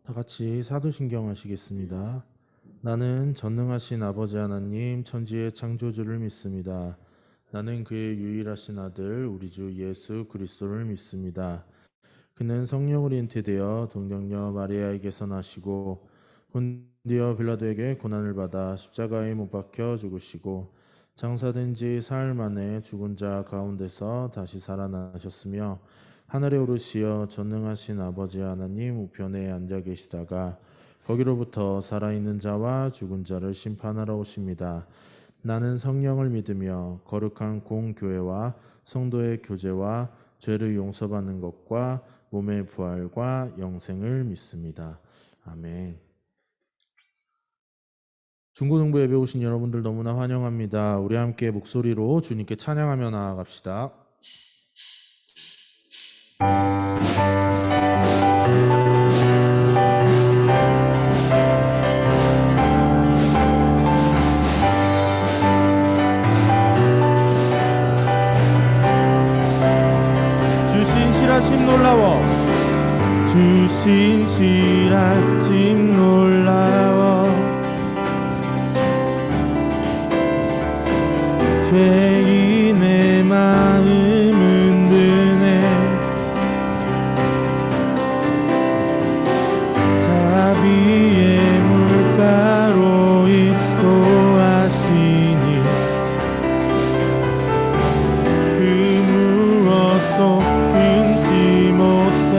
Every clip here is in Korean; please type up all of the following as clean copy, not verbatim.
다 같이 사도신경 하시겠습니다. 나는 전능하신 아버지 하나님 천지의 창조주를 믿습니다. 나는 그의 유일하신 아들 우리 주 예수 그리스도를 믿습니다. 그는 성령으로 잉태되어 동정녀 마리아에게서 나시고 본디어 빌라도에게 고난을 받아 십자가에 못 박혀 죽으시고 장사된 지 사흘 만에 죽은 자 가운데서 다시 살아나셨으며 하늘에 오르시어 전능하신 아버지 하나님 우편에 앉아 계시다가 거기로부터 살아있는 자와 죽은 자를 심판하러 오십니다. 나는 성령을 믿으며 거룩한 공교회와 성도의 교제와 죄를 용서받는 것과 몸의 부활과 영생을 믿습니다. 아멘. 중고등부 예배 오신 여러분들 너무나 환영합니다. 우리 함께 목소리로 주님께 찬양하며 나아갑시다. 주신 실하심 놀라워 주신 실하심 놀라워 죄인의 마음 흔드네 자비의 물가로 인도하시니 그 무엇도 끊지 못해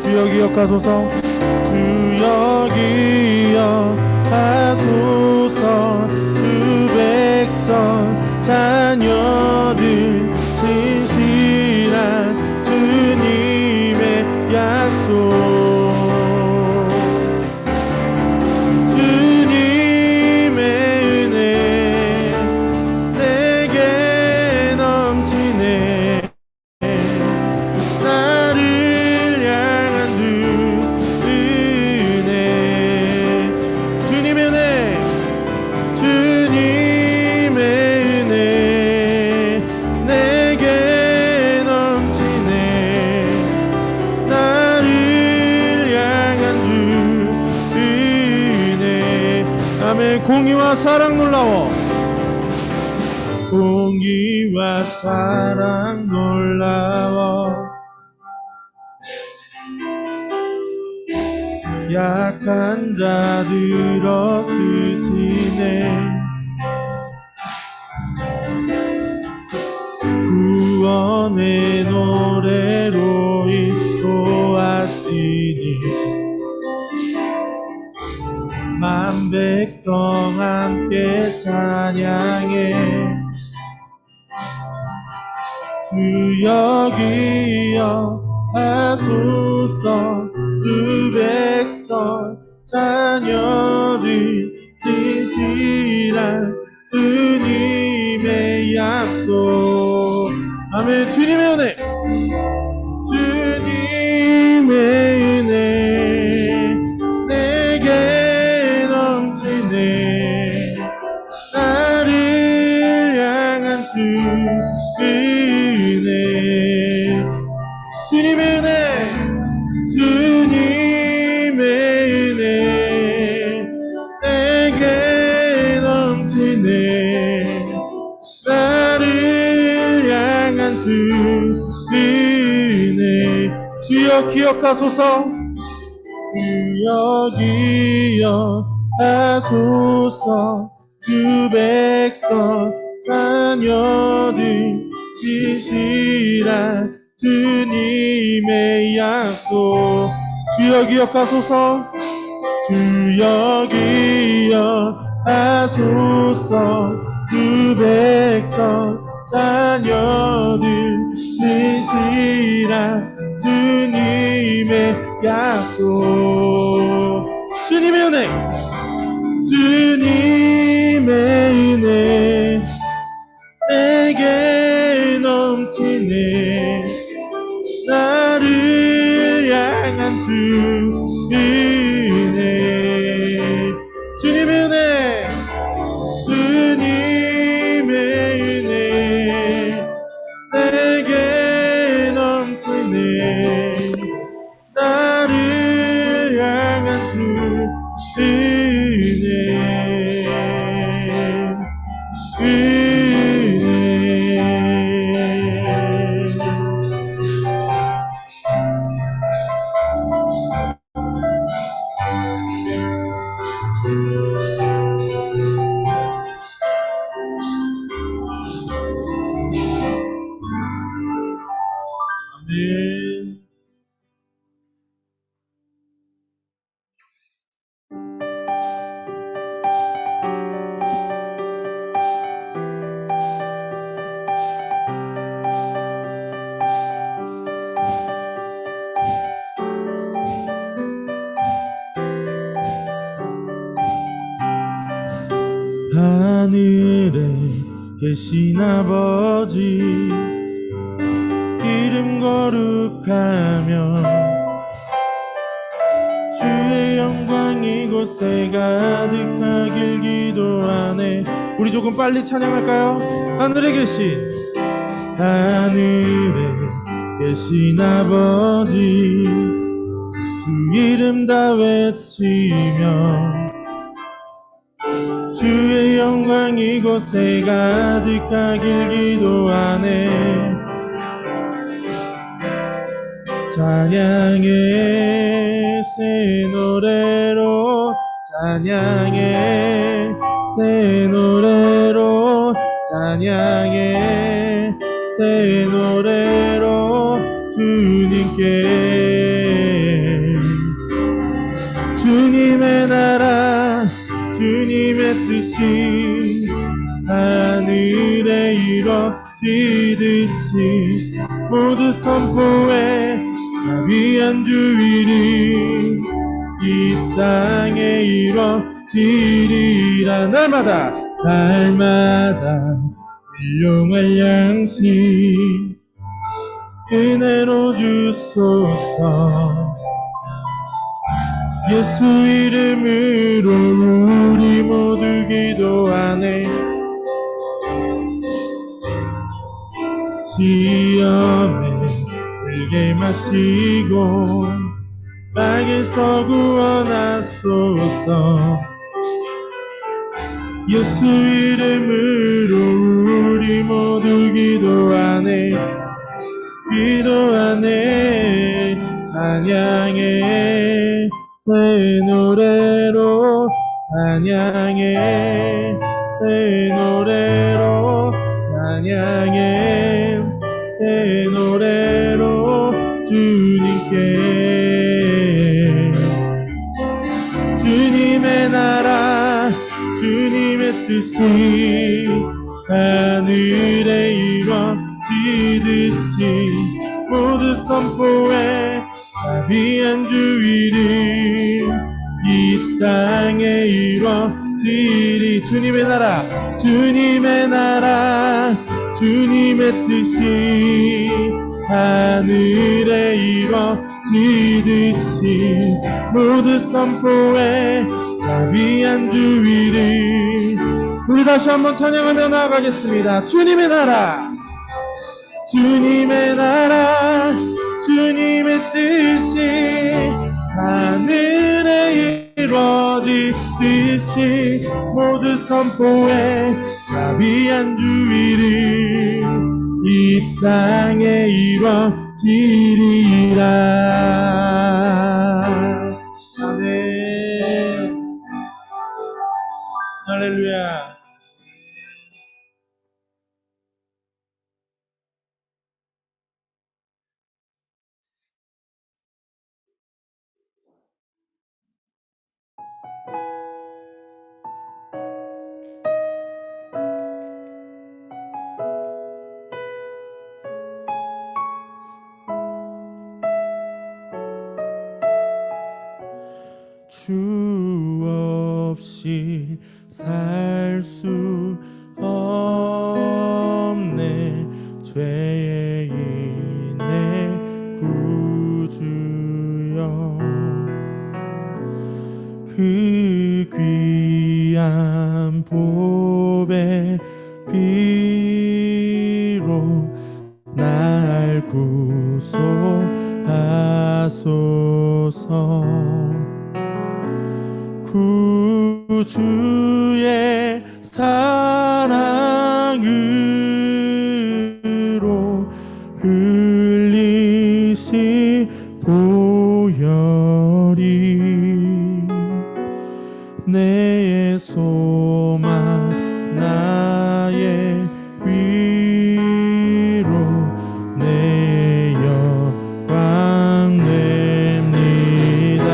주여 기억하소서 주여 기억하소서 그 백성 자녀들 진실한 주님의 약속 주님의 은혜 내게 넘치네 나를 향한 주 은혜 주님의 은혜 주님의 은혜 내게 넘치네 나를 향한 주 은혜 아멘. 공의와 사랑 놀라워 공의와 사랑 놀라워 약한 자들 어쓰시네 구원의 노래로 인도하시니 만 백성 함께 찬양해 주여 기억하소서 그 백성 자녀들 진실한 주님의 약속 아멘. 주님의 은혜 주님의 은혜 내게 넘치네 나를 향한 주 은혜 주님의 은혜 주님의 은혜 내게 넘치네 나를 향한 주 은혜 주여 기억하소서 주여 기억하소서 주 백성 자녀들 진실한 주님의 약속 주여 기억하소서 주여 기억하소서 그 백성 자녀들 진실한 주님의 약속 주님의 은혜 주님의 은혜 내게 넘치네 나를 향한 주 은혜 주님의 은혜 주님의 은혜 내게 넘치네 나를 하늘에 계신 아버지 이름 거룩하며 주의 영광 이곳에 가득하길 기도하네. 우리 조금 빨리 찬양할까요? 하늘에 계신 아버지 주 이름 다 외치며 주의 영광 이곳에 가득하길 기도하네. 찬양의 새 노래로 찬양의 새 노래로 찬양의 새 노래로 주님께 주님의 나라 주님의 뜻이 하늘에 이루어지듯이 모두 선포해 자비한 주일이 이 땅에 이루어지리라. 날마다 일용할 양식 은혜로 주소서. 예수 이름으로 우리 모두 기도하네. 시험에 들게 마시고 악에서 구원하소서. 예수 이름으로 우리 모두 기도하네. 찬양의 새 노래로 찬양의 새 노래로 찬양의 새 노래로 주님께 주님의 나라 주님의 뜻이 하늘에 이루어지듯이 모두 선포해 자비한 주일이 이 땅에 이루어지리. 주님의 나라 주님의 뜻이 하늘에 이루어지듯이 모두 선포해 자비한 주일이. 우리 다시 한번 찬양하며 나아가겠습니다. 주님의 나라 주님의 뜻이 하늘에 이루어지듯이 모두 선포해 자비한 주일이 이 땅에 이루어지리라. 아멘. 할렐루야. 주 없이 살 수 없네. 죄의 인의 구주여 그 귀한 보배 피로 날 구속하소서. 구주의 사랑으로 흘리시 보혈이 내 소망 나의 위로 내 영광 됩니다.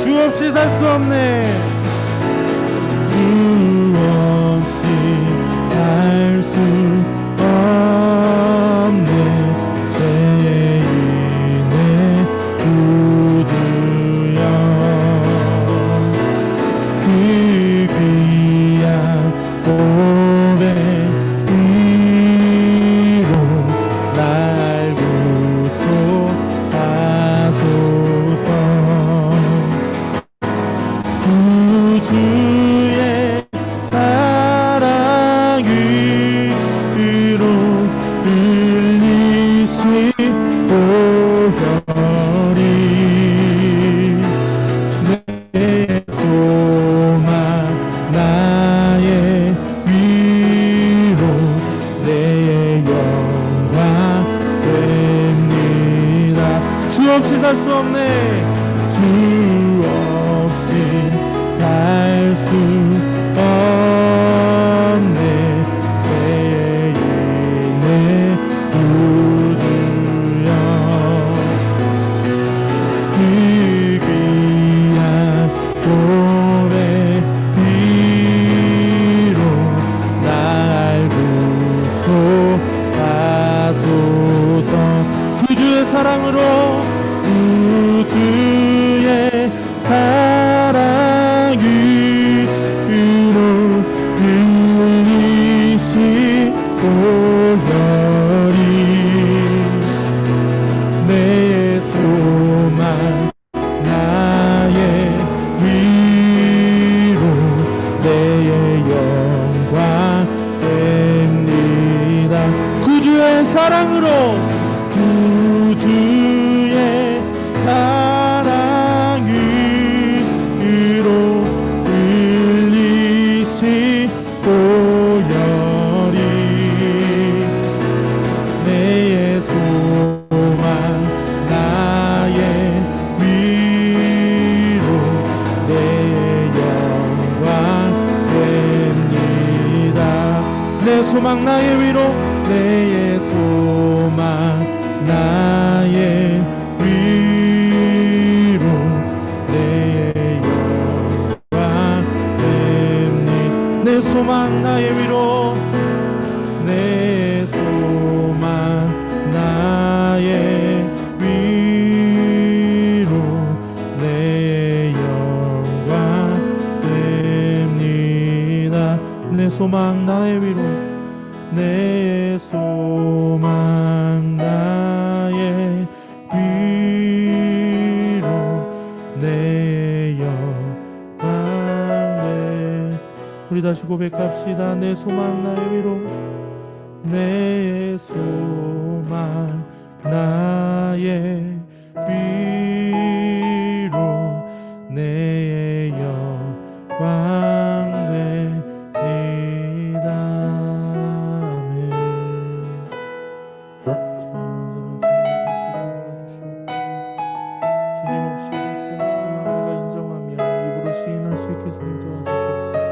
주 없이 살 수 없네. 주 없이 살 수 없네. 죄의 내 소망 나의 위로 내 영광 됩니다. 주 없이 살 수 없네. 주 없이 살 수 없네. 죄 있네 구주여. 그 귀한 보배 위로 날 구속하소서. 구주의 사랑으로 구주의 사랑으로 흘리신 보혈이 내 소망 나의 위로 내 영광 됩니다. 구주의 사랑으로 구주의 사랑으로 흘리신 보혈이 내 소망 나의 위로 내 영광 됩니다. 내 소망 나의 위로 내 소망 나의 위로 내 영광 됩니다. 내 소망 나의 위로 내 소망 나의 위로 내 영광 됩니다. 내 소망 나의 위로 내 소망 나의 위로 내 영광 돼. 우리 다시 고백합시다. 내 소망 나의 위로 내 소망 나의 위로 내 영광 됩니다. 아멘. 주님 없이 할 수 없음을 우리가 인정하며 입으로 시인할 수 있게 주님 도와주시옵소서.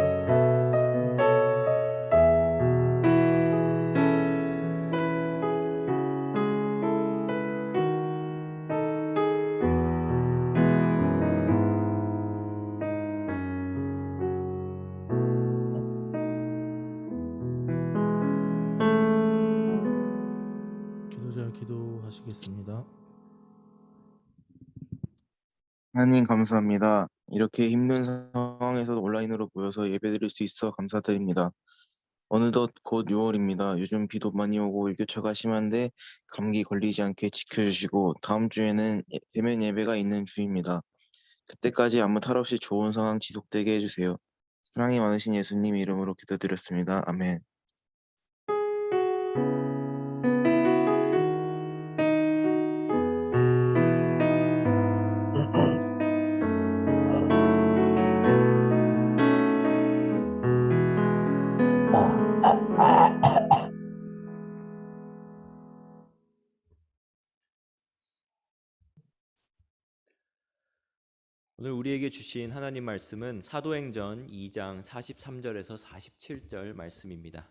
기도자 기도하시겠습니다. 하나님 감사합니다. 이렇게 힘든 상황에서도 온라인으로 모여서 예배드릴 수 있어 감사드립니다. 어느덧 곧 6월입니다. 요즘 비도 많이 오고 일교차가 심한데 감기 걸리지 않게 지켜주시고 다음 주에는 대면 예배가 있는 주입니다. 그때까지 아무 탈 없이 좋은 상황 지속되게 해주세요. 사랑이 많으신 예수님 이름으로 기도드렸습니다. 아멘. 오늘 우리에게 주신 하나님 말씀은 사도행전 2장 43절에서 47절 말씀입니다.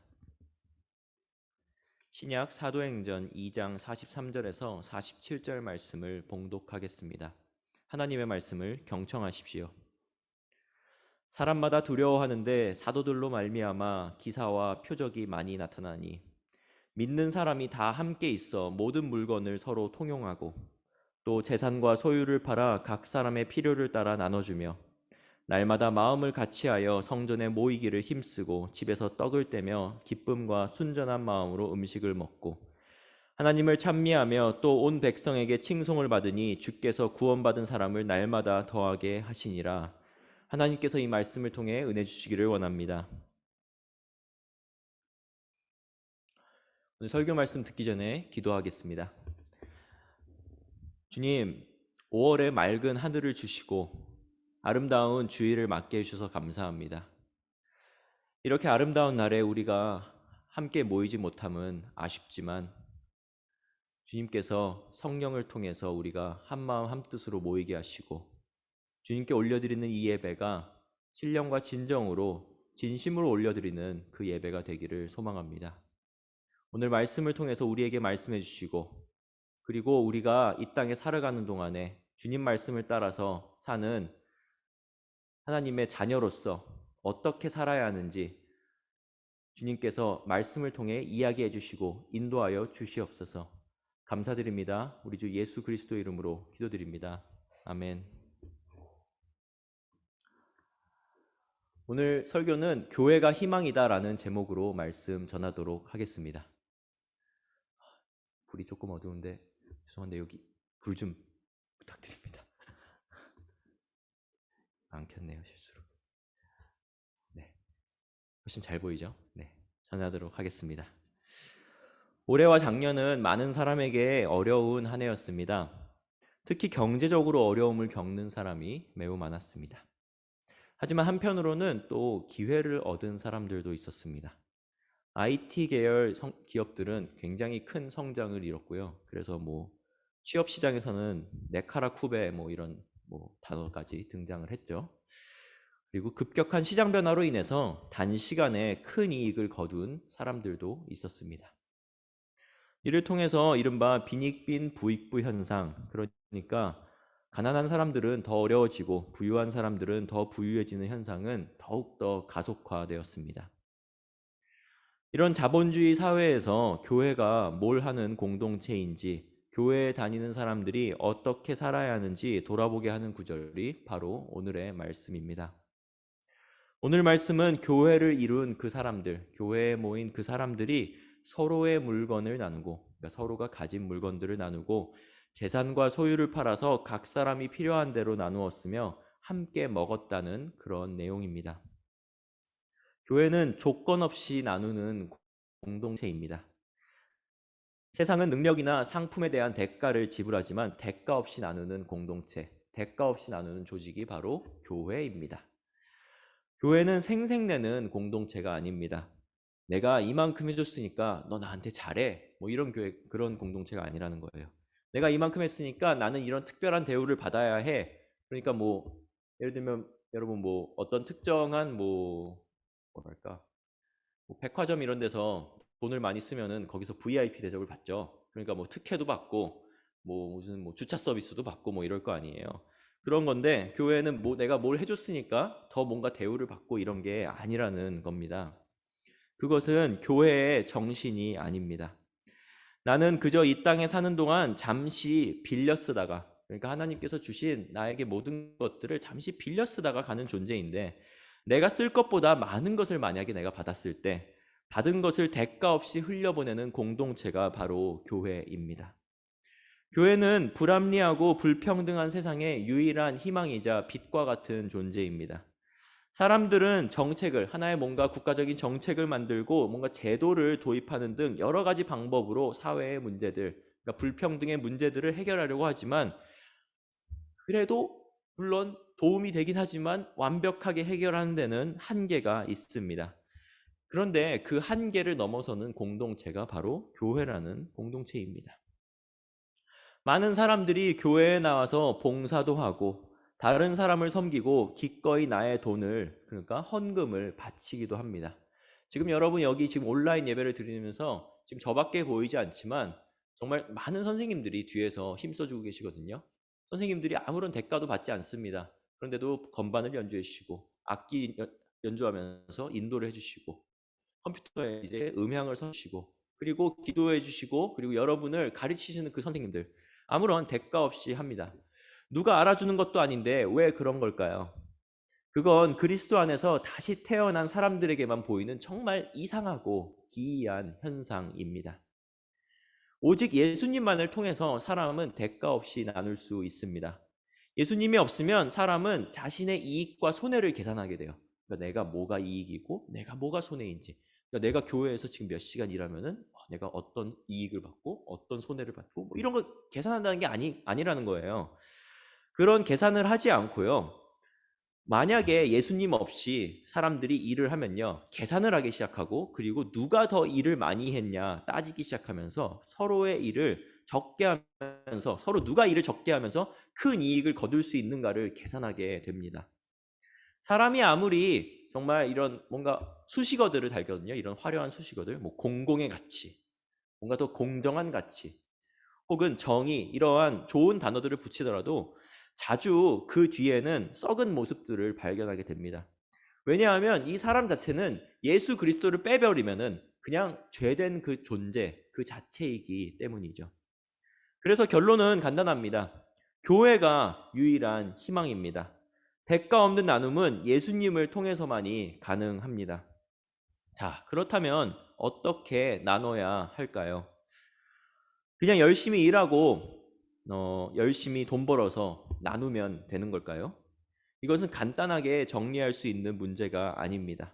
신약 사도행전 2장 43절에서 47절 말씀을 봉독하겠습니다. 하나님의 말씀을 경청하십시오. 사람마다 두려워하는데 사도들로 말미암아 기사와 표적이 많이 나타나니 믿는 사람이 다 함께 있어 모든 물건을 서로 통용하고 또 재산과 소유를 팔아 각 사람의 필요를 따라 나눠주며 날마다 마음을 같이하여 성전에 모이기를 힘쓰고 집에서 떡을 떼며 기쁨과 순전한 마음으로 음식을 먹고 하나님을 찬미하며 또 온 백성에게 칭송을 받으니 주께서 구원받은 사람을 날마다 더하게 하시니라. 하나님께서 이 말씀을 통해 은혜 주시기를 원합니다. 오늘 설교 말씀 듣기 전에 기도하겠습니다. 주님, 5월의 맑은 하늘을 주시고 아름다운 주일을 맞게 해주셔서 감사합니다. 이렇게 아름다운 날에 우리가 함께 모이지 못함은 아쉽지만 주님께서 성령을 통해서 우리가 한마음 한뜻으로 모이게 하시고 주님께 올려드리는 이 예배가 신령과 진정으로 진심으로 올려드리는 그 예배가 되기를 소망합니다. 오늘 말씀을 통해서 우리에게 말씀해 주시고 그리고 우리가 이 땅에 살아가는 동안에 주님 말씀을 따라서 사는 하나님의 자녀로서 어떻게 살아야 하는지 주님께서 말씀을 통해 이야기해 주시고 인도하여 주시옵소서. 감사드립니다. 우리 주 예수 그리스도 이름으로 기도드립니다. 아멘. 오늘 설교는 교회가 희망이다라는 제목으로 말씀 전하도록 하겠습니다. 불이 조금 어두운데 죄송한데 여기 불 좀 부탁드립니다. 안 켰네요, 실수로. 네, 훨씬 잘 보이죠? 네, 전하도록 하겠습니다. 올해와 작년은 많은 사람에게 어려운 한 해였습니다. 특히 경제적으로 어려움을 겪는 사람이 매우 많았습니다. 하지만 한편으로는 또 기회를 얻은 사람들도 있었습니다. IT 계열 기업들은 굉장히 큰 성장을 이뤘고요. 그래서 취업 시장에서는 네카라쿠베 이런 단어까지 등장을 했죠. 그리고 급격한 시장 변화로 인해서 단시간에 큰 이익을 거둔 사람들도 있었습니다. 이를 통해서 이른바 빈익빈 부익부 현상, 그러니까 가난한 사람들은 더 어려워지고 부유한 사람들은 더 부유해지는 현상은 더욱더 가속화되었습니다. 이런 자본주의 사회에서 교회가 뭘 하는 공동체인지, 교회에 다니는 사람들이 어떻게 살아야 하는지 돌아보게 하는 구절이 바로 오늘의 말씀입니다. 오늘 말씀은 교회를 이룬 그 사람들, 교회에 모인 그 사람들이 서로의 물건을 나누고, 그러니까 서로가 가진 물건들을 나누고 재산과 소유를 팔아서 각 사람이 필요한 대로 나누었으며 함께 먹었다는 그런 내용입니다. 교회는 조건 없이 나누는 공동체입니다. 세상은 능력이나 상품에 대한 대가를 지불하지만 대가 없이 나누는 공동체, 대가 없이 나누는 조직이 바로 교회입니다. 교회는 생색내는 공동체가 아닙니다. 내가 이만큼 해줬으니까 너 나한테 잘해. 이런 교회, 그런 공동체가 아니라는 거예요. 내가 이만큼 했으니까 나는 이런 특별한 대우를 받아야 해. 그러니까 예를 들면 여러분 어떤 특정한 백화점 이런 데서 돈을 많이 쓰면은 거기서 VIP 대접을 받죠. 그러니까 특혜도 받고 무슨 주차 서비스도 받고 이럴 거 아니에요. 그런 건데 교회는 내가 뭘 해줬으니까 더 뭔가 대우를 받고 이런 게 아니라는 겁니다. 그것은 교회의 정신이 아닙니다. 나는 그저 이 땅에 사는 동안 잠시 빌려 쓰다가, 그러니까 하나님께서 주신 나에게 모든 것들을 잠시 빌려 쓰다가 가는 존재인데, 내가 쓸 것보다 많은 것을 만약에 내가 받았을 때 받은 것을 대가 없이 흘려보내는 공동체가 바로 교회입니다. 교회는 불합리하고 불평등한 세상의 유일한 희망이자 빛과 같은 존재입니다. 사람들은 정책을, 하나의 뭔가 국가적인 정책을 만들고 뭔가 제도를 도입하는 등 여러 가지 방법으로 사회의 문제들, 그러니까 불평등의 문제들을 해결하려고 하지만, 그래도 물론 도움이 되긴 하지만 완벽하게 해결하는 데는 한계가 있습니다. 그런데 그 한계를 넘어서는 공동체가 바로 교회라는 공동체입니다. 많은 사람들이 교회에 나와서 봉사도 하고 다른 사람을 섬기고 기꺼이 나의 돈을, 그러니까 헌금을 바치기도 합니다. 지금 여러분 여기 지금 온라인 예배를 드리면서 지금 저밖에 보이지 않지만 정말 많은 선생님들이 뒤에서 힘써주고 계시거든요. 선생님들이 아무런 대가도 받지 않습니다. 그런데도 건반을 연주해 주시고 악기 연주하면서 인도를 해주시고 컴퓨터에 이제 음향을 써주시고 그리고 기도해 주시고 그리고 여러분을 가르치시는 그 선생님들, 아무런 대가 없이 합니다. 누가 알아주는 것도 아닌데 왜 그런 걸까요? 그건 그리스도 안에서 다시 태어난 사람들에게만 보이는 정말 이상하고 기이한 현상입니다. 오직 예수님만을 통해서 사람은 대가 없이 나눌 수 있습니다. 예수님이 없으면 사람은 자신의 이익과 손해를 계산하게 돼요. 그러니까 내가 뭐가 이익이고 내가 뭐가 손해인지. 그러니까 내가 교회에서 지금 몇 시간 일하면은 내가 어떤 이익을 받고 어떤 손해를 받고 뭐 이런 거 계산한다는 게 아니라는 거예요. 그런 계산을 하지 않고요. 만약에 예수님 없이 사람들이 일을 하면요. 계산을 하기 시작하고 그리고 누가 더 일을 많이 했냐 따지기 시작하면서 서로의 일을 적게 하면서 서로 누가 일을 적게 하면서 큰 이익을 거둘 수 있는가를 계산하게 됩니다. 사람이 아무리 정말 이런 뭔가 수식어들을 달거든요. 이런 화려한 수식어들, 뭐 공공의 가치, 뭔가 더 공정한 가치, 혹은 정의 이러한 좋은 단어들을 붙이더라도 자주 그 뒤에는 썩은 모습들을 발견하게 됩니다. 왜냐하면 이 사람 자체는 예수 그리스도를 빼버리면은 그냥 죄된 그 존재, 그 자체이기 때문이죠. 그래서 결론은 간단합니다. 교회가 유일한 희망입니다. 대가 없는 나눔은 예수님을 통해서만이 가능합니다. 자, 그렇다면 어떻게 나눠야 할까요? 그냥 열심히 일하고 열심히 돈 벌어서 나누면 되는 걸까요? 이것은 간단하게 정리할 수 있는 문제가 아닙니다.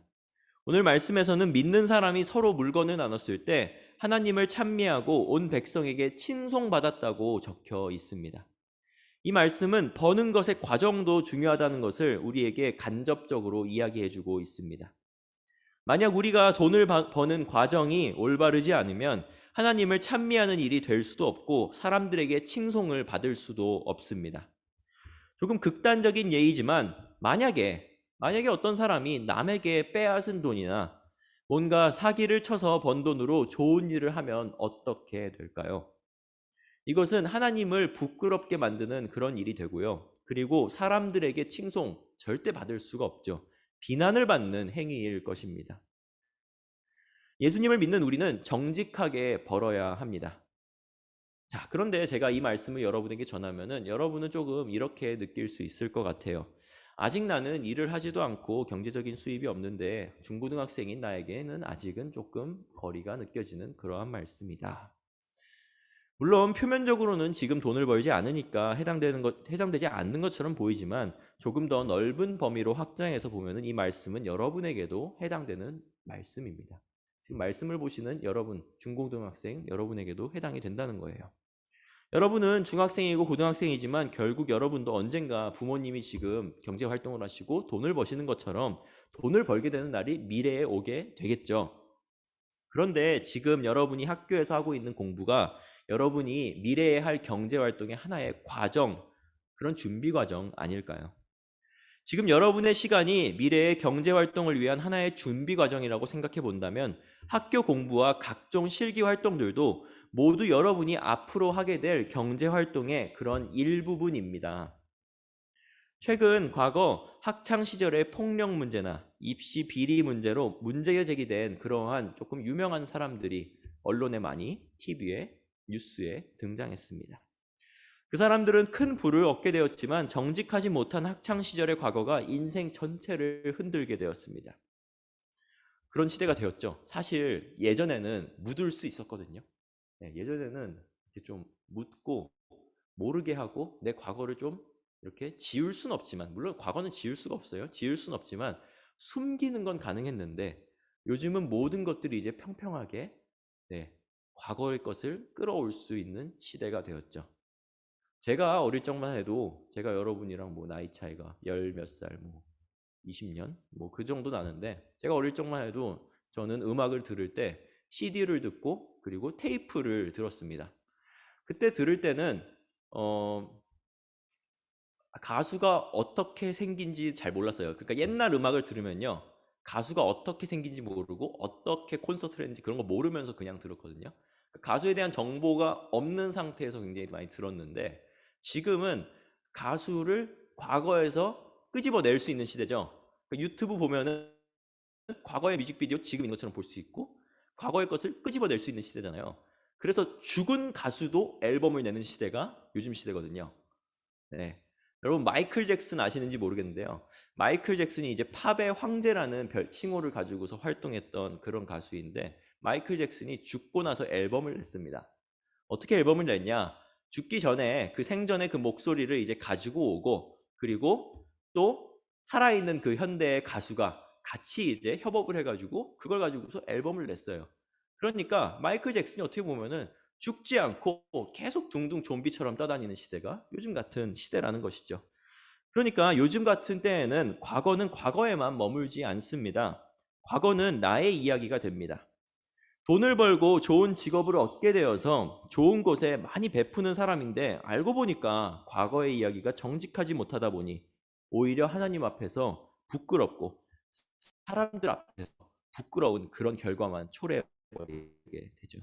오늘 말씀에서는 믿는 사람이 서로 물건을 나눴을 때 하나님을 찬미하고 온 백성에게 칭송받았다고 적혀 있습니다. 이 말씀은 버는 것의 과정도 중요하다는 것을 우리에게 간접적으로 이야기해주고 있습니다. 만약 우리가 돈을 버는 과정이 올바르지 않으면 하나님을 찬미하는 일이 될 수도 없고 사람들에게 칭송을 받을 수도 없습니다. 조금 극단적인 예이지만 만약에 어떤 사람이 남에게 빼앗은 돈이나 뭔가 사기를 쳐서 번 돈으로 좋은 일을 하면 어떻게 될까요? 이것은 하나님을 부끄럽게 만드는 그런 일이 되고요. 그리고 사람들에게 칭송 절대 받을 수가 없죠. 비난을 받는 행위일 것입니다. 예수님을 믿는 우리는 정직하게 벌어야 합니다. 자, 그런데 제가 이 말씀을 여러분에게 전하면은 여러분은 조금 이렇게 느낄 수 있을 것 같아요. 아직 나는 일을 하지도 않고 경제적인 수입이 없는데 중고등학생인 나에게는 아직은 조금 거리가 느껴지는 그러한 말씀이다. 물론 표면적으로는 지금 돈을 벌지 않으니까 해당되지 않는 것처럼 보이지만 조금 더 넓은 범위로 확장해서 보면은 이 말씀은 여러분에게도 해당되는 말씀입니다. 지금 말씀을 보시는 여러분, 중고등학생 여러분에게도 해당이 된다는 거예요. 여러분은 중학생이고 고등학생이지만 결국 여러분도 언젠가 부모님이 지금 경제 활동을 하시고 돈을 버시는 것처럼 돈을 벌게 되는 날이 미래에 오게 되겠죠. 그런데 지금 여러분이 학교에서 하고 있는 공부가 여러분이 미래에 할 경제 활동의 하나의 과정, 그런 준비 과정 아닐까요? 지금 여러분의 시간이 미래의 경제 활동을 위한 하나의 준비 과정이라고 생각해 본다면 학교 공부와 각종 실기 활동들도 모두 여러분이 앞으로 하게 될 경제 활동의 그런 일부분입니다. 최근 과거 학창 시절의 폭력 문제나 입시 비리 문제로 문제가 제기된 그러한 조금 유명한 사람들이 언론에 많이 TV에 뉴스에 등장했습니다. 그 사람들은 큰 부를 얻게 되었지만 정직하지 못한 학창 시절의 과거가 인생 전체를 흔들게 되었습니다. 그런 시대가 되었죠. 사실 예전에는 묻을 수 있었거든요. 예전에는 이렇게 좀 묻고 모르게 하고 내 과거를 좀 이렇게 지울 수는 없지만, 물론 과거는 지울 수가 없어요. 지울 수는 없지만 숨기는 건 가능했는데 요즘은 모든 것들이 이제 평평하게 과거의 것을 끌어올 수 있는 시대가 되었죠. 제가 어릴 적만 해도 제가 여러분이랑 뭐 나이 차이가 열 몇 살, 뭐 20년 뭐 그 정도 나는데 제가 어릴 적만 해도 저는 음악을 들을 때 CD를 듣고 그리고 테이프를 들었습니다. 그때 들을 때는 가수가 어떻게 생긴지 잘 몰랐어요. 그러니까 옛날 음악을 들으면요, 가수가 어떻게 생긴지 모르고 어떻게 콘서트를 했는지 그런 거 모르면서 그냥 들었거든요. 가수에 대한 정보가 없는 상태에서 굉장히 많이 들었는데 지금은 가수를 과거에서 끄집어낼 수 있는 시대죠. 그러니까 유튜브 보면은 과거의 뮤직비디오 지금인 것처럼 볼 수 있고 과거의 것을 끄집어낼 수 있는 시대잖아요. 그래서 죽은 가수도 앨범을 내는 시대가 요즘 시대거든요. 네. 여러분 마이클 잭슨 아시는지 모르겠는데요. 마이클 잭슨이 이제 팝의 황제라는 칭호를 가지고서 활동했던 그런 가수인데 마이클 잭슨이 죽고 나서 앨범을 냈습니다. 어떻게 앨범을 냈냐? 죽기 전에 그 생전에 그 목소리를 이제 가지고 오고 그리고 또 살아있는 그 현대의 가수가 같이 이제 협업을 해가지고 그걸 가지고서 앨범을 냈어요. 그러니까 마이클 잭슨이 어떻게 보면은 죽지 않고 계속 둥둥 좀비처럼 떠다니는 시대가 요즘 같은 시대라는 것이죠. 그러니까 요즘 같은 때에는 과거는 과거에만 머물지 않습니다. 과거는 나의 이야기가 됩니다. 돈을 벌고 좋은 직업을 얻게 되어서 좋은 곳에 많이 베푸는 사람인데 알고 보니까 과거의 이야기가 정직하지 못하다 보니 오히려 하나님 앞에서 부끄럽고 사람들 앞에서 부끄러운 그런 결과만 초래해버리게 되죠.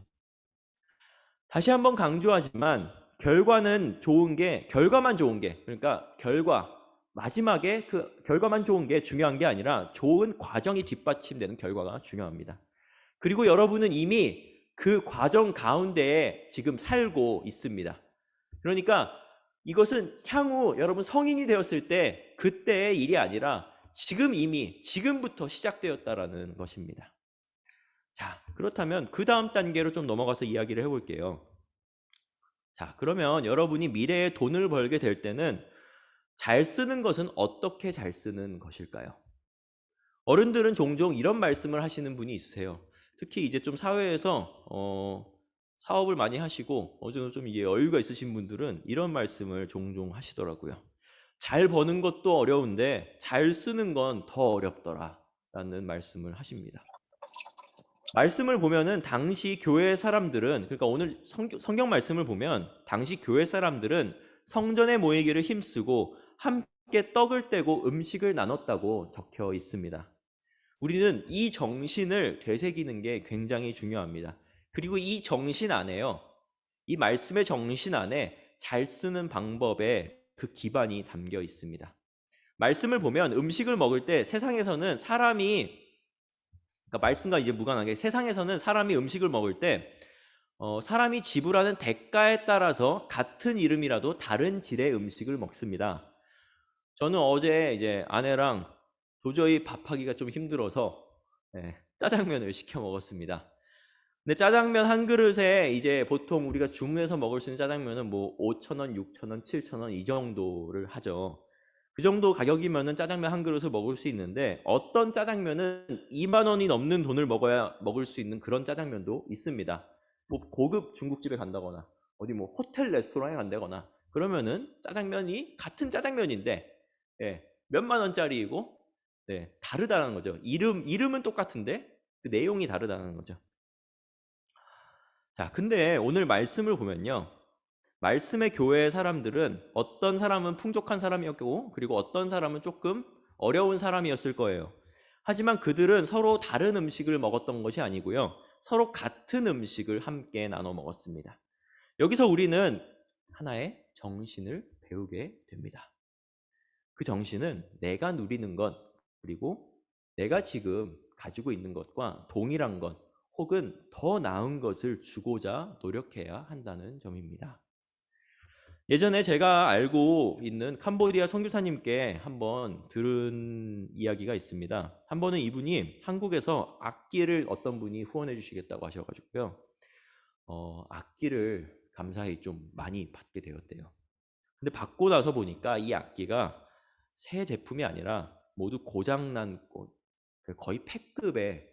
다시 한번 강조하지만 결과만 좋은 게 그러니까 마지막에 그 결과만 좋은 게 중요한 게 아니라 좋은 과정이 뒷받침되는 결과가 중요합니다. 그리고 여러분은 이미 그 과정 가운데에 지금 살고 있습니다. 그러니까 이것은 향후 여러분 성인이 되었을 때 그때의 일이 아니라 지금부터 시작되었다라는 것입니다. 자, 그렇다면 그 다음 단계로 좀 넘어가서 이야기를 해볼게요. 자, 그러면 여러분이 미래에 돈을 벌게 될 때는 잘 쓰는 것은 어떻게 잘 쓰는 것일까요? 어른들은 종종 이런 말씀을 하시는 분이 있으세요. 특히 이제 좀 사회에서 사업을 많이 하시고 좀 이게 여유가 있으신 분들은 이런 말씀을 종종 하시더라고요. 잘 버는 것도 어려운데 잘 쓰는 건 더 어렵더라 라는 말씀을 하십니다. 말씀을 보면은 당시 교회 사람들은 그러니까 오늘 성경 말씀을 보면 당시 교회 사람들은 성전에 모이기를 힘쓰고 함께 떡을 떼고 음식을 나눴다고 적혀 있습니다. 우리는 이 정신을 되새기는 게 굉장히 중요합니다. 그리고 이 정신 안에요. 이 말씀의 정신 안에 잘 쓰는 방법에 그 기반이 담겨 있습니다. 말씀을 보면 음식을 먹을 때 세상에서는 그러니까 말씀과 이제 무관하게 세상에서는 사람이 음식을 먹을 때 사람이 지불하는 대가에 따라서 같은 이름이라도 다른 질의 음식을 먹습니다. 저는 어제 이제 아내랑 도저히 밥하기가 좀 힘들어서 짜장면을 시켜 먹었습니다. 근데 짜장면 한 그릇에 이제 보통 우리가 주문해서 먹을 수 있는 짜장면은 뭐 5,000원, 6,000원, 7,000원 이 정도를 하죠. 그 정도 가격이면은 짜장면 한 그릇을 먹을 수 있는데 어떤 짜장면은 2만 원이 넘는 돈을 먹어야 먹을 수 있는 그런 짜장면도 있습니다. 뭐 고급 중국집에 간다거나 어디 뭐 호텔 레스토랑에 간다거나 그러면은 짜장면이 같은 짜장면인데 몇만 원짜리이고 다르다는 거죠. 이름은 똑같은데 그 내용이 다르다는 거죠. 자, 근데 오늘 말씀을 보면요. 말씀의 교회의 사람들은 어떤 사람은 풍족한 사람이었고 그리고 어떤 사람은 조금 어려운 사람이었을 거예요. 하지만 그들은 서로 다른 음식을 먹었던 것이 아니고요. 서로 같은 음식을 함께 나눠 먹었습니다. 여기서 우리는 하나의 정신을 배우게 됩니다. 그 정신은 내가 누리는 것 그리고 내가 지금 가지고 있는 것과 동일한 것 혹은 더 나은 것을 주고자 노력해야 한다는 점입니다. 예전에 제가 알고 있는 캄보디아 선교사님께 한번 들은 이야기가 있습니다. 한 번은 이분이 한국에서 악기를 어떤 분이 후원해 주시겠다고 하셔가지고요. 악기를 감사히 좀 많이 받게 되었대요. 근데 받고 나서 보니까 이 악기가 새 제품이 아니라 모두 고장난 거의 폐급의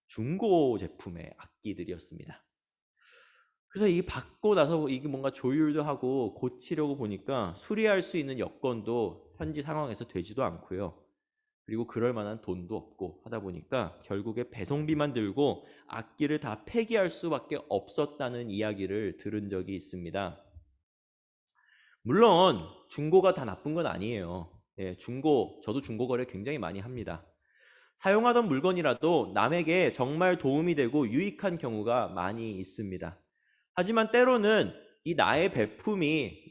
중고 제품의 악기들이었습니다. 그래서 이 받고 나서 이게 뭔가 조율도 하고 고치려고 보니까 수리할 수 있는 여건도 현지 상황에서 되지도 않고요. 그리고 그럴 만한 돈도 없고 하다 보니까 결국에 배송비만 들고 악기를 다 폐기할 수밖에 없었다는 이야기를 들은 적이 있습니다. 물론 중고가 다 나쁜 건 아니에요. 저도 중고 거래 굉장히 많이 합니다. 사용하던 물건이라도 남에게 정말 도움이 되고 유익한 경우가 많이 있습니다. 하지만 때로는 이 나의 베품이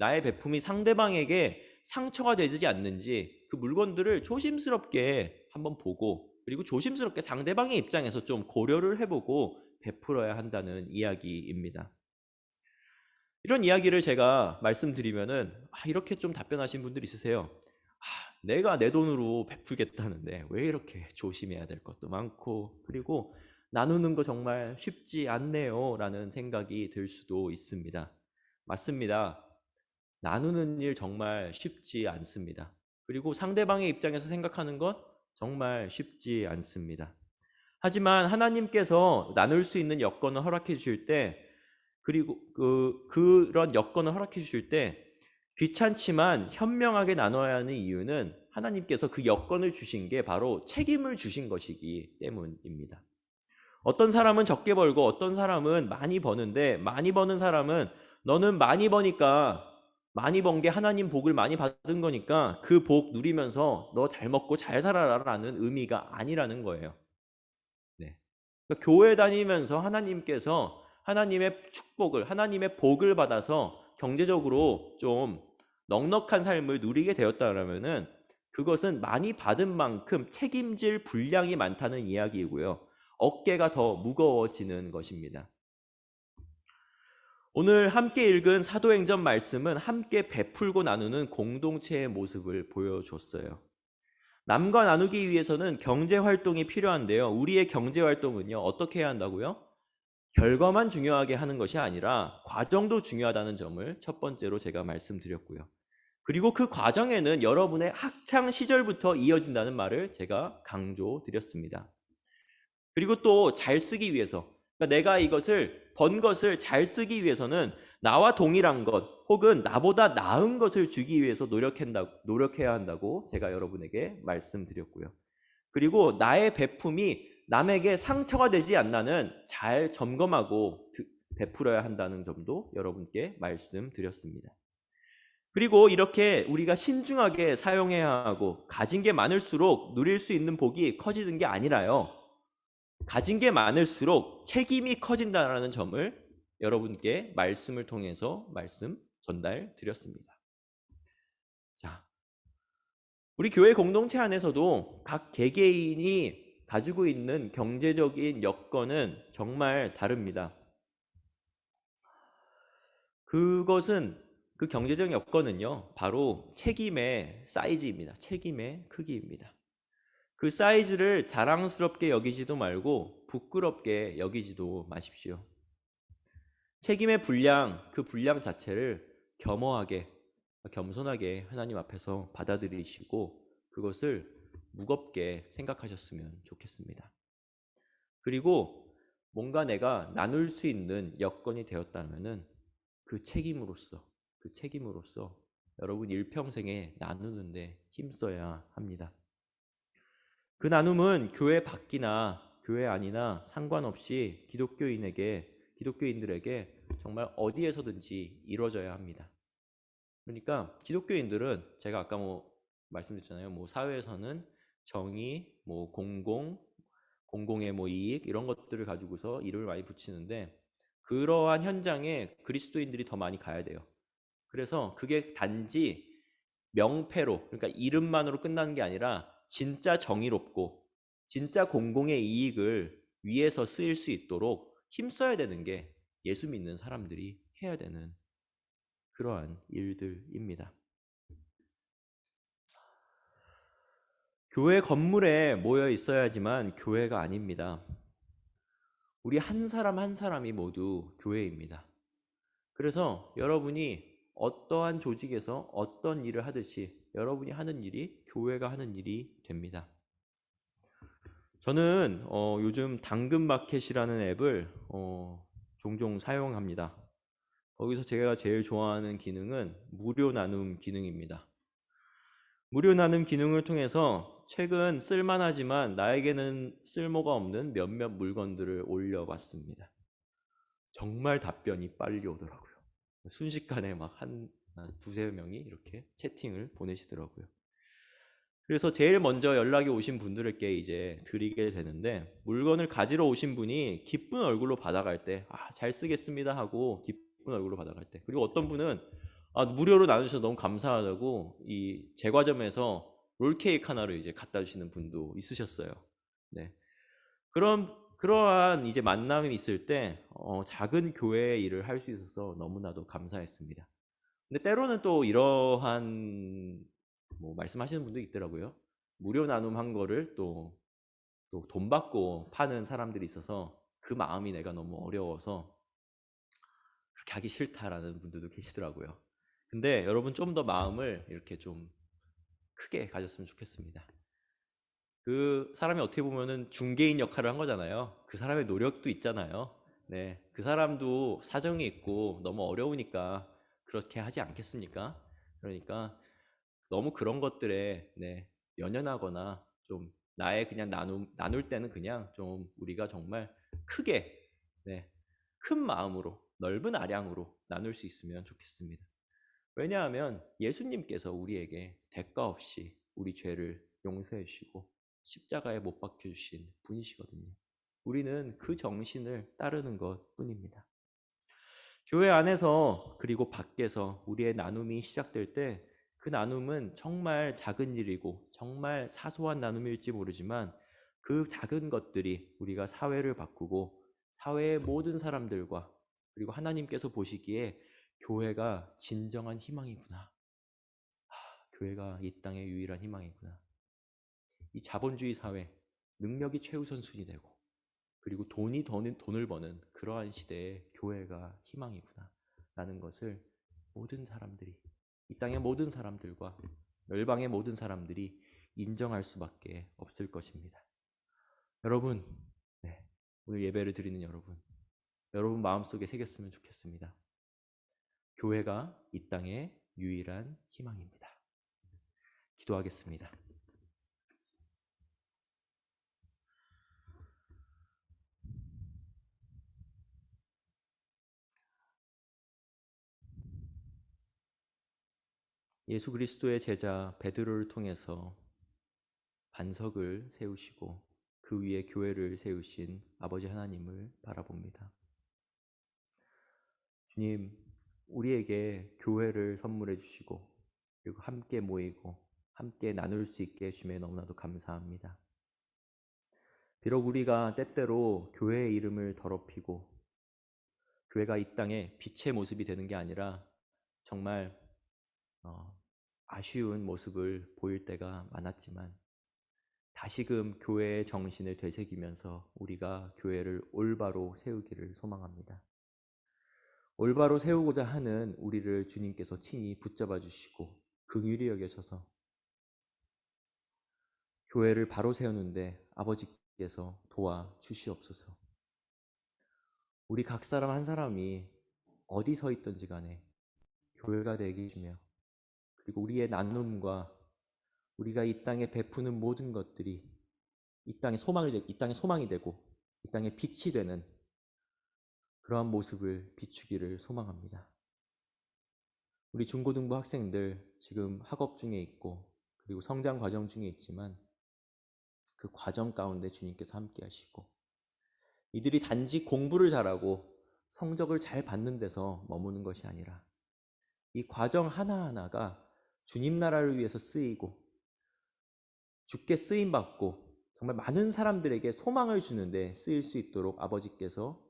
상대방에게 상처가 되지 않는지 그 물건들을 조심스럽게 한번 보고 그리고 조심스럽게 상대방의 입장에서 좀 고려를 해보고 베풀어야 한다는 이야기입니다. 이런 이야기를 제가 말씀드리면은 이렇게 좀 답변하신 분들 있으세요. 내가 내 돈으로 베풀겠다는데 왜 이렇게 조심해야 될 것도 많고 그리고 나누는 거 정말 쉽지 않네요 라는 생각이 들 수도 있습니다. 맞습니다. 나누는 일 정말 쉽지 않습니다. 그리고 상대방의 입장에서 생각하는 건 정말 쉽지 않습니다. 하지만 하나님께서 나눌 수 있는 여건을 허락해 주실 때, 그리고 그런 여건을 허락해 주실 때 귀찮지만 현명하게 나눠야 하는 이유는 하나님께서 그 여건을 주신 게 바로 책임을 주신 것이기 때문입니다. 어떤 사람은 적게 벌고 어떤 사람은 많이 버는데, 많이 버는 사람은 너는 많이 버니까, 많이 번 게 하나님 복을 많이 받은 거니까 그 복 누리면서 너 잘 먹고 잘 살아라라는 의미가 아니라는 거예요. 네. 그러니까 교회 다니면서 하나님께서 하나님의 축복을, 하나님의 복을 받아서 경제적으로 좀 넉넉한 삶을 누리게 되었다라면은 그것은 많이 받은 만큼 책임질 분량이 많다는 이야기이고요. 어깨가 더 무거워지는 것입니다. 오늘 함께 읽은 사도행전 말씀은 함께 베풀고 나누는 공동체의 모습을 보여줬어요. 남과 나누기 위해서는 경제 활동이 필요한데요. 우리의 경제 활동은요, 어떻게 해야 한다고요? 결과만 중요하게 하는 것이 아니라 과정도 중요하다는 점을 첫 번째로 제가 말씀드렸고요. 그리고 그 과정에는 여러분의 학창 시절부터 이어진다는 말을 제가 강조드렸습니다. 그리고 또 잘 쓰기 위해서, 그러니까 내가 이것을 번 것을 잘 쓰기 위해서는 나와 동일한 것 혹은 나보다 나은 것을 주기 위해서 노력해야 한다고 제가 여러분에게 말씀드렸고요. 그리고 나의 베품이 남에게 상처가 되지 않나는 잘 점검하고 베풀어야 한다는 점도 여러분께 말씀드렸습니다. 그리고 이렇게 우리가 신중하게 사용해야 하고, 가진 게 많을수록 누릴 수 있는 복이 커지는 게 아니라요, 가진 게 많을수록 책임이 커진다는 점을 여러분께 말씀을 통해서 말씀 전달드렸습니다. 자, 우리 교회 공동체 안에서도 각 개개인이 가지고 있는 경제적인 여건은 정말 다릅니다. 그것은, 그 경제적 여건은요, 바로 책임의 사이즈입니다. 책임의 크기입니다. 그 사이즈를 자랑스럽게 여기지도 말고 부끄럽게 여기지도 마십시오. 책임의 분량, 그 분량 자체를 겸허하게, 겸손하게 하나님 앞에서 받아들이시고 그것을 무겁게 생각하셨으면 좋겠습니다. 그리고 뭔가 내가 나눌 수 있는 여건이 되었다면은 그 책임으로서 여러분 일평생에 나누는데 힘써야 합니다. 그 나눔은 교회 밖이나 교회 안이나 상관없이 기독교인들에게 정말 어디에서든지 이루어져야 합니다. 그러니까 기독교인들은 제가 아까 말씀드렸잖아요. 사회에서는 정의, 공공의 이익 이런 것들을 가지고서 이름을 많이 붙이는데, 그러한 현장에 그리스도인들이 더 많이 가야 돼요. 그래서 그게 단지 명패로, 그러니까 이름만으로 끝나는 게 아니라 진짜 정의롭고 진짜 공공의 이익을 위해서 쓰일 수 있도록 힘써야 되는 게 예수 믿는 사람들이 해야 되는 그러한 일들입니다. 교회 건물에 모여 있어야지만 교회가 아닙니다. 우리 한 사람 한 사람이 모두 교회입니다. 그래서 여러분이 어떠한 조직에서 어떤 일을 하듯이 여러분이 하는 일이 교회가 하는 일이 됩니다. 저는 요즘 당근마켓이라는 앱을 종종 사용합니다. 거기서 제가 제일 좋아하는 기능은 무료 나눔 기능입니다. 무료 나눔 기능을 통해서 최근 쓸만하지만 나에게는 쓸모가 없는 몇몇 물건들을 올려봤습니다. 정말 답변이 빨리 오더라고요. 순식간에 막 두세 명이 이렇게 채팅을 보내시더라고요. 그래서 제일 먼저 연락이 오신 분들께 이제 드리게 되는데, 물건을 가지러 오신 분이 기쁜 얼굴로 받아갈 때, 잘 쓰겠습니다 하고 기쁜 얼굴로 받아갈 때, 그리고 어떤 분은 무료로 나눠주셔서 너무 감사하다고 이 제과점에서 롤케이크 하나를 이제 갖다 주시는 분도 있으셨어요. 네. 그러한 이제 만남이 있을 때 작은 교회의 일을 할 수 있어서 너무나도 감사했습니다. 근데 때로는 또 이러한 말씀하시는 분도 있더라고요. 무료 나눔한 거를 또 돈 받고 파는 사람들이 있어서 그 마음이 내가 너무 어려워서 그렇게 하기 싫다라는 분들도 계시더라고요. 근데 여러분 좀 더 마음을 이렇게 좀 크게 가졌으면 좋겠습니다. 그 사람이 어떻게 보면은 중개인 역할을 한 거잖아요. 그 사람의 노력도 있잖아요. 네, 그 사람도 사정이 있고 너무 어려우니까 그렇게 하지 않겠습니까? 그러니까 너무 그런 것들에 연연하거나 좀 나의 그냥 나눌 때는 그냥 좀 우리가 정말 크게 큰 마음으로 넓은 아량으로 나눌 수 있으면 좋겠습니다. 왜냐하면 예수님께서 우리에게 대가 없이 우리 죄를 용서해 주시고 십자가에 못 박혀 주신 분이시거든요. 우리는 그 정신을 따르는 것뿐입니다. 교회 안에서 그리고 밖에서 우리의 나눔이 시작될 때 그 나눔은 정말 작은 일이고 정말 사소한 나눔일지 모르지만 그 작은 것들이 우리가 사회를 바꾸고 사회의 모든 사람들과 그리고 하나님께서 보시기에 교회가 진정한 희망이구나. 교회가 이 땅의 유일한 희망이구나. 이 자본주의 사회, 능력이 최우선순위 되고 그리고 돈을 버는 그러한 시대에 교회가 희망이구나 라는 것을 모든 사람들이, 이 땅의 모든 사람들과 열방의 모든 사람들이 인정할 수밖에 없을 것입니다. 여러분, 오늘 예배를 드리는 여러분 마음속에 새겼으면 좋겠습니다. 교회가 이 땅의 유일한 희망입니다. 기도하겠습니다. 예수 그리스도의 제자 베드로를 통해서 반석을 세우시고 그 위에 교회를 세우신 아버지 하나님을 바라봅니다. 주님, 우리에게 교회를 선물해 주시고 그리고 함께 모이고 함께 나눌 수 있게 해주심에 너무나도 감사합니다. 비록 우리가 때때로 교회의 이름을 더럽히고 교회가 이 땅에 빛의 모습이 되는 게 아니라 정말 아쉬운 모습을 보일 때가 많았지만 다시금 교회의 정신을 되새기면서 우리가 교회를 올바로 세우기를 소망합니다. 올바로 세우고자 하는 우리를 주님께서 친히 붙잡아 주시고 긍휼히 여겨셔서 교회를 바로 세우는데 아버지께서 도와 주시옵소서. 우리 각 사람 한 사람이 어디 서 있든지 간에 교회가 되게 해주며 그리고 우리의 나눔과 우리가 이 땅에 베푸는 모든 것들이 이 땅의 소망이 되고 이 땅의 빛이 되는 그러한 모습을 비추기를 소망합니다. 우리 중고등부 학생들 지금 학업 중에 있고 그리고 성장 과정 중에 있지만 그 과정 가운데 주님께서 함께 하시고 이들이 단지 공부를 잘하고 성적을 잘 받는 데서 머무는 것이 아니라 이 과정 하나하나가 주님 나라를 위해서 쓰이고 주께 쓰임받고 정말 많은 사람들에게 소망을 주는데 쓰일 수 있도록 아버지께서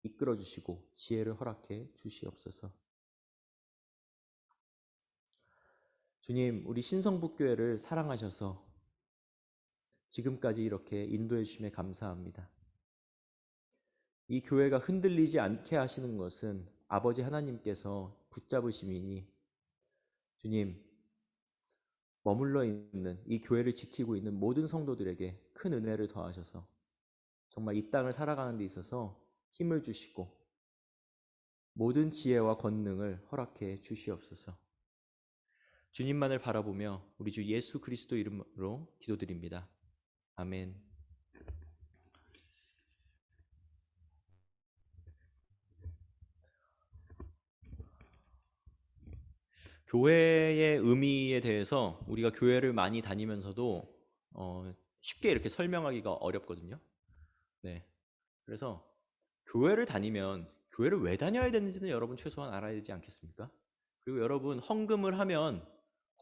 이끌어 주시고 지혜를 허락해 주시옵소서. 주님, 우리 신성북교회를 사랑하셔서 지금까지 이렇게 인도해 주심에 감사합니다. 이 교회가 흔들리지 않게 하시는 것은 아버지 하나님께서 붙잡으심이니 주님, 머물러 있는 이 교회를 지키고 있는 모든 성도들에게 큰 은혜를 더하셔서 정말 이 땅을 살아가는 데 있어서 힘을 주시고 모든 지혜와 권능을 허락해 주시옵소서. 주님만을 바라보며 우리 주 예수 그리스도 이름으로 기도드립니다. 아멘. 교회의 의미에 대해서 우리가 교회를 많이 다니면서도 쉽게 이렇게 설명하기가 어렵거든요. 그래서 교회를 다니면 교회를 왜 다녀야 되는지는 여러분 최소한 알아야 되지 않겠습니까? 그리고 여러분 헌금을 하면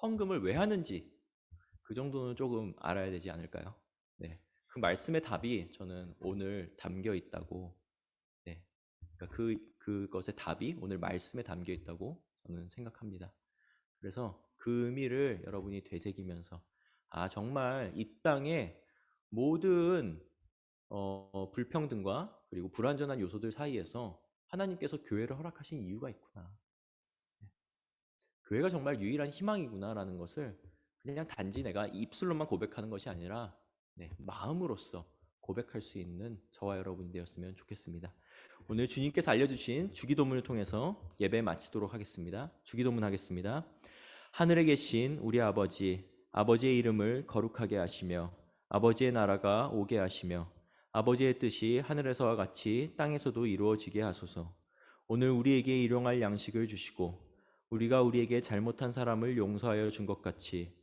헌금을 왜 하는지 그 정도는 조금 알아야 되지 않을까요? 그 말씀의 답이 저는 오늘 담겨 있다고, 그러니까 그것의 답이 오늘 말씀에 담겨 있다고 저는 생각합니다. 그래서 그 의미를 여러분이 되새기면서 정말 이 땅의 모든 불평등과 그리고 불완전한 요소들 사이에서 하나님께서 교회를 허락하신 이유가 있구나. 교회가 정말 유일한 희망이구나라는 것을 그냥 단지 내가 입술로만 고백하는 것이 아니라 마음으로써 고백할 수 있는 저와 여러분이 되었으면 좋겠습니다. 오늘 주님께서 알려주신 주기도문을 통해서 예배 마치도록 하겠습니다. 주기도문 하겠습니다. 하늘에 계신 우리 아버지, 아버지의 이름을 거룩하게 하시며 아버지의 나라가 오게 하시며 아버지의 뜻이 하늘에서와 같이 땅에서도 이루어지게 하소서. 오늘 우리에게 일용할 양식을 주시고 우리가 우리에게 잘못한 사람을 용서하여 준 것 같이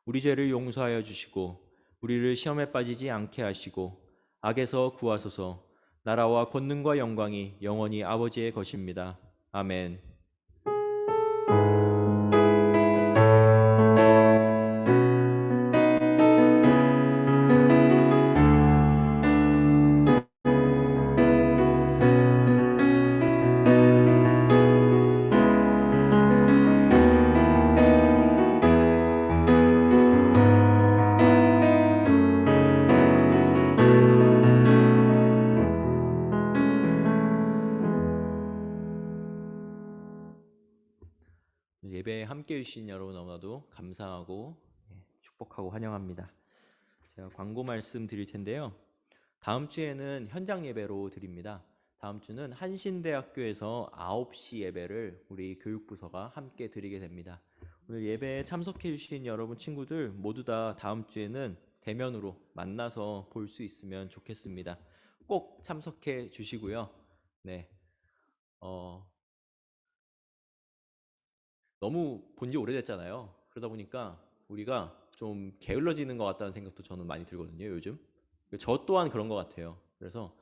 우리 죄를 용서하여 주시고 우리를 시험에 빠지지 않게 하시고 악에서 구하소서. 나라와 권능과 영광이 영원히 아버지의 것입니다. 아멘. 예배에 함께해 주신 여러분 너무나도 감사하고 축복하고 환영합니다. 제가 광고 말씀 드릴 텐데요. 다음 주에는 현장 예배로 드립니다. 다음 주는 한신대학교에서 9시 예배를 우리 교육부서가 함께 드리게 됩니다. 오늘 예배에 참석해 주신 여러분 친구들 모두 다 다음 주에는 대면으로 만나서 볼 수 있으면 좋겠습니다. 꼭 참석해 주시고요. 네. 너무 본 지 오래됐잖아요. 그러다 보니까 우리가 좀 게을러지는 것 같다는 생각도 저는 많이 들거든요, 요즘. 저 또한 그런 것 같아요. 그래서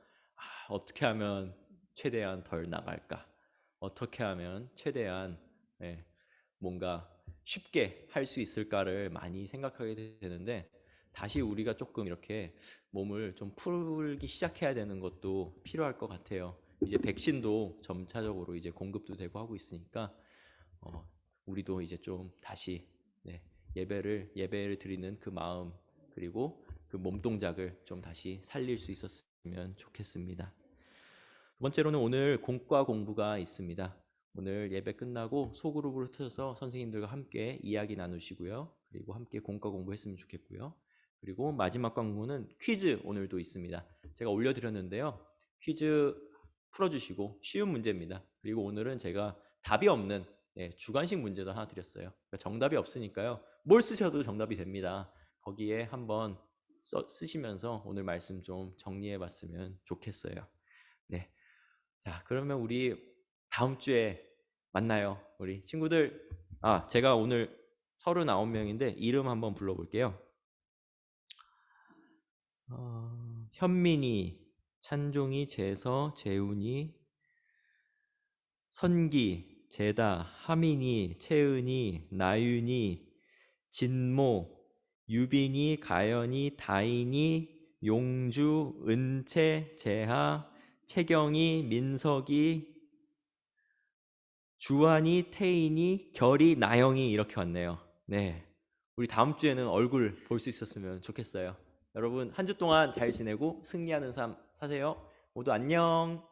어떻게 하면 최대한 덜 나갈까? 어떻게 하면 최대한 뭔가 쉽게 할 수 있을까를 많이 생각하게 되는데 다시 우리가 조금 이렇게 몸을 좀 풀기 시작해야 되는 것도 필요할 것 같아요. 이제 백신도 점차적으로 이제 공급도 되고 하고 있으니까 우리도 이제 좀 다시 예배를 드리는 그 마음 그리고 그 몸 동작을 좀 다시 살릴 수 있었으면 좋겠습니다. 두 번째로는 오늘 공과 공부가 있습니다. 오늘 예배 끝나고 소그룹으로 흩어져서 선생님들과 함께 이야기 나누시고요. 그리고 함께 공과 공부했으면 좋겠고요. 그리고 마지막 광고는 퀴즈 오늘도 있습니다. 제가 올려드렸는데요. 퀴즈 풀어주시고 쉬운 문제입니다. 그리고 오늘은 제가 답이 없는 주관식 문제도 하나 드렸어요. 그러니까 정답이 없으니까요. 뭘 쓰셔도 정답이 됩니다. 거기에 한번 쓰시면서 오늘 말씀 좀 정리해 봤으면 좋겠어요. 네. 자, 그러면 우리 다음 주에 만나요. 우리 친구들. 제가 오늘 39명인데 이름 한번 불러볼게요. 현민이, 찬종이, 재서, 재훈이, 선기, 재다, 하민이, 채은이, 나윤이, 진모, 유빈이, 가연이, 다인이, 용주, 은채, 재하, 채경이, 민석이, 주한이, 태인이, 결이, 나영이 이렇게 왔네요. 네, 우리 다음 주에는 얼굴 볼 수 있었으면 좋겠어요. 여러분 한 주 동안 잘 지내고 승리하는 삶 사세요. 모두 안녕.